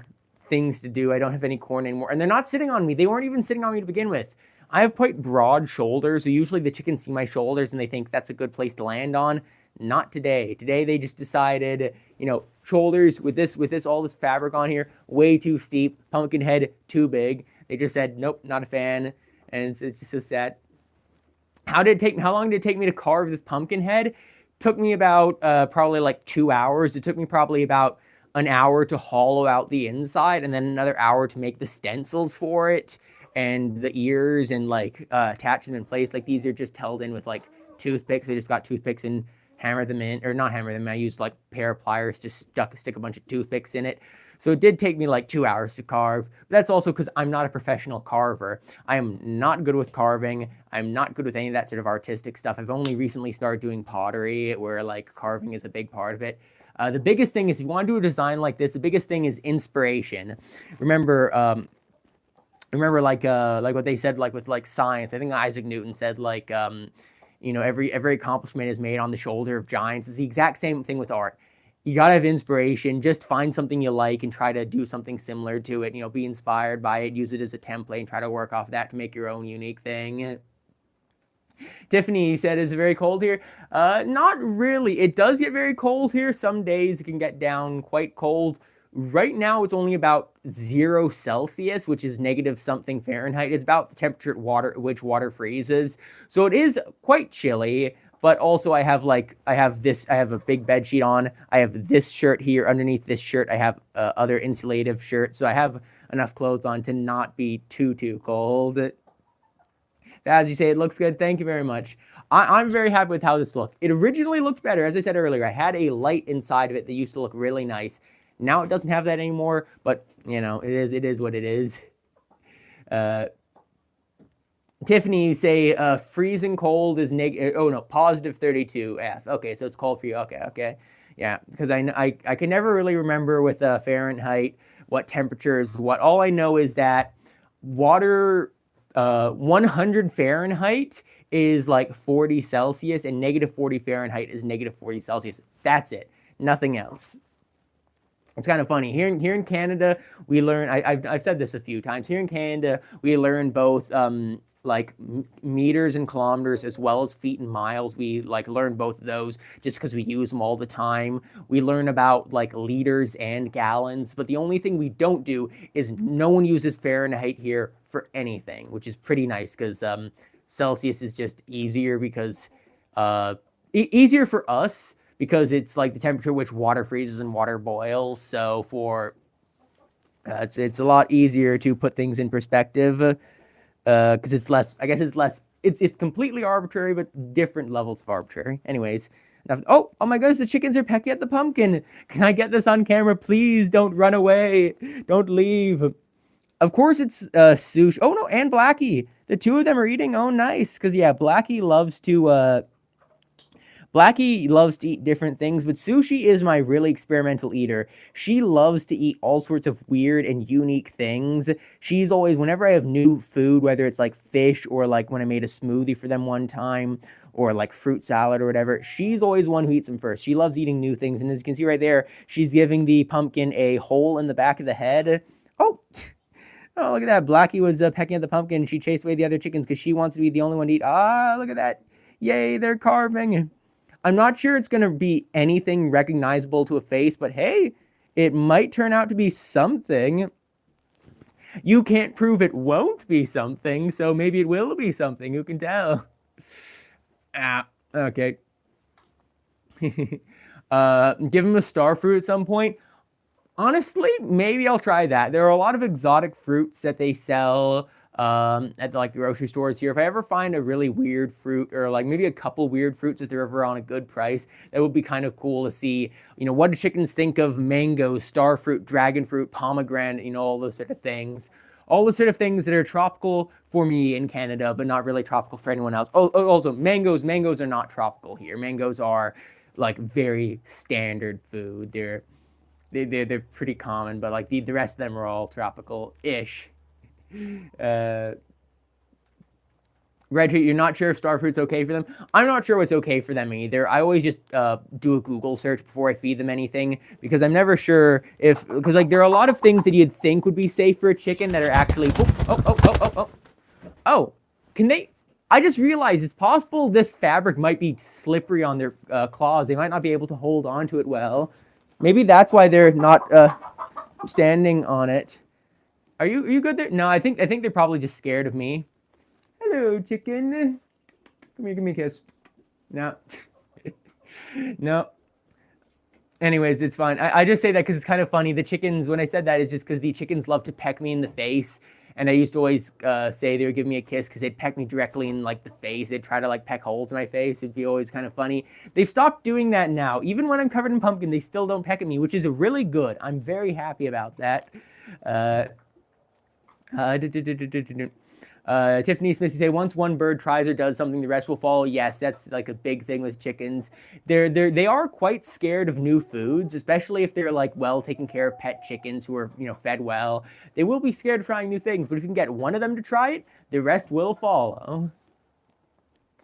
things to do. I don't have any corn anymore, and they're not sitting on me. They weren't even sitting on me to begin with. I have quite broad shoulders, so usually the chickens see my shoulders and they think that's a good place to land on. Not today. Today they just decided, you know, shoulders with all this fabric on here, way too steep. Pumpkin head too big. They just said nope, not a fan, and it's just so sad. How long did it take me to carve this pumpkin head? Took me about probably like 2 hours. It took me probably about an hour to hollow out the inside, and then another hour to make the stencils for it and the ears, and like attach them in place. Like these are just held in with like toothpicks. I just got toothpicks and hammer them in, or not hammer them. I used like a pair of pliers to stick a bunch of toothpicks in it. So it did take me like 2 hours to carve. But that's also because I'm not a professional carver. I am not good with carving. I'm not good with any of that sort of artistic stuff. I've only recently started doing pottery, where like carving is a big part of it. The biggest thing is, if you want to do a design like this, the biggest thing is inspiration. Remember like what they said, like with like science. I think Isaac Newton said like you know, every accomplishment is made on the shoulder of giants. It's the exact same thing with art. You gotta have inspiration. Just find something you like and try to do something similar to it. You know, be inspired by it, use it as a template, and try to work off that to make your own unique thing. Tiffany said, is it very cold here? Not really. It does get very cold here. Some days it can get down quite cold. Right now, it's only about 0 Celsius, which is negative something Fahrenheit. It's about the temperature at which water freezes. So it is quite chilly, but also I have a big bed sheet on. I have this shirt here. Underneath this shirt, I have other insulative shirts. So I have enough clothes on to not be too cold. As you say, it looks good. Thank you very much. I'm very happy with how this looked. It originally looked better. As I said earlier, I had a light inside of it that used to look really nice. Now it doesn't have that anymore, but you know, it is what it is. Tiffany, you say freezing cold is positive 32 F. Okay, so it's cold for you. Okay. Yeah, because I can never really remember with Fahrenheit what temperature is what. All I know is that water 100 Fahrenheit is like 40 Celsius, and negative 40 Fahrenheit is negative 40 Celsius. That's it. Nothing else. It's kind of funny. Here in Canada, we learn, I've said this a few times, here in Canada, we learn both like meters and kilometers as well as feet and miles. We like learn both of those just because we use them all the time. We learn about like liters and gallons, but the only thing we don't do is no one uses Fahrenheit here for anything, which is pretty nice because Celsius is just easier because easier for us because it's like the temperature which water freezes and water boils. So for it's a lot easier to put things in perspective. Because it's less, I guess it's less, it's completely arbitrary, but different levels of arbitrary. Anyways, oh my goodness, the chickens are pecking at the pumpkin. Can I get this on camera? Please don't run away. Don't leave. Of course it's Sush. Oh no, and Blackie. The two of them are eating. Oh, nice. Because yeah, Blackie loves to Blackie loves to eat different things, but Sushi is my really experimental eater. She loves to eat all sorts of weird and unique things. She's always, whenever I have new food, whether it's like fish or like when I made a smoothie for them one time, or like fruit salad or whatever, she's always one who eats them first. She loves eating new things. And as you can see right there, she's giving the pumpkin a hole in the back of the head. Oh, oh, look at that. Blackie was pecking at the pumpkin. She chased away the other chickens because she wants to be the only one to eat. Ah, look at that. Yay, they're carving. I'm not sure it's going to be anything recognizable to a face, but hey, it might turn out to be something. You can't prove it won't be something, so maybe it will be something. Who can tell? Ah, okay. Give him a star fruit at some point. Honestly, maybe I'll try that. There are a lot of exotic fruits that they sell at like the grocery stores here. If I ever find a really weird fruit, or like maybe a couple weird fruits that they're ever on a good price, that would be kind of cool to see. You know, what do chickens think of mango, star fruit, dragon fruit, pomegranate, you know, all those sort of things. All the sort of things that are tropical for me in Canada, but not really tropical for anyone else. Oh, also, mangoes are not tropical here. Mangoes are like very standard food. They're pretty common, but like the rest of them are all tropical-ish. Red Treat, you're not sure if starfruit's okay for them? I'm not sure what's okay for them either. I always just do a Google search before I feed them anything, because I'm never sure if, because like there are a lot of things that you'd think would be safe for a chicken that are actually, oh, can they, I just realized it's possible this fabric might be slippery on their claws. They might not be able to hold onto it well. Maybe that's why they're not standing on it. Are you good there? No, I think they're probably just scared of me. Hello, chicken. Come here, give me a kiss. No. No. Anyways, it's fine. I just say that because it's kind of funny. The chickens, when I said that, it's just because the chickens love to peck me in the face. And I used to always say they would give me a kiss because they'd peck me directly in like the face. They'd try to like peck holes in my face. It'd be always kind of funny. They've stopped doing that now. Even when I'm covered in pumpkin, they still don't peck at me, which is really good. I'm very happy about that. Tiffany Smith, you say, once one bird tries or does something, the rest will follow. Yes, that's like a big thing with chickens. They are quite scared of new foods, especially if they're like well taken care of pet chickens who are, you know, fed well. They will be scared of trying new things, but if you can get one of them to try it, the rest will follow.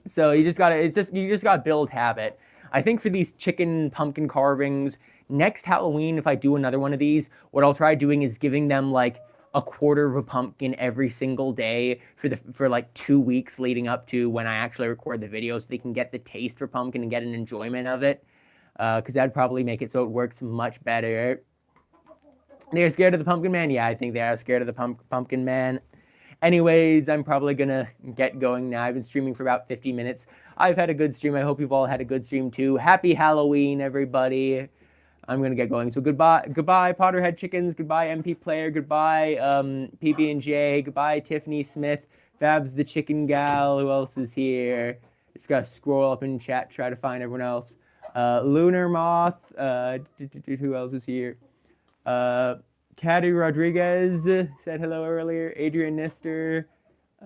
So you just gotta build habit. I think for these chicken pumpkin carvings, next Halloween, if I do another one of these, what I'll try doing is giving them like a quarter of a pumpkin every single day for like 2 weeks leading up to when I actually record the video, so they can get the taste for pumpkin and get an enjoyment of it. Because that'd probably make it so it works much better. They're scared of the pumpkin man? Yeah, I think they are scared of the pumpkin man. Anyways, I'm probably gonna get going now. I've been streaming for about 50 minutes. I've had a good stream. I hope you've all had a good stream too. Happy Halloween, everybody. I'm gonna get going. So goodbye, Potterhead Chickens. Goodbye, MP Player. Goodbye, PB&J. Goodbye, Tiffany Smith. Fabs the Chicken Gal. Who else is here? Just gotta scroll up in chat, try to find everyone else. Lunar Moth. Who else is here? Caddy Rodriguez said hello earlier. Adrian Nister.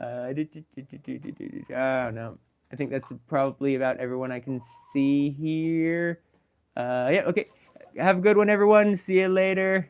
I don't know. I think that's probably about everyone I can see here. Yeah, okay. Have a good one, everyone. See you later.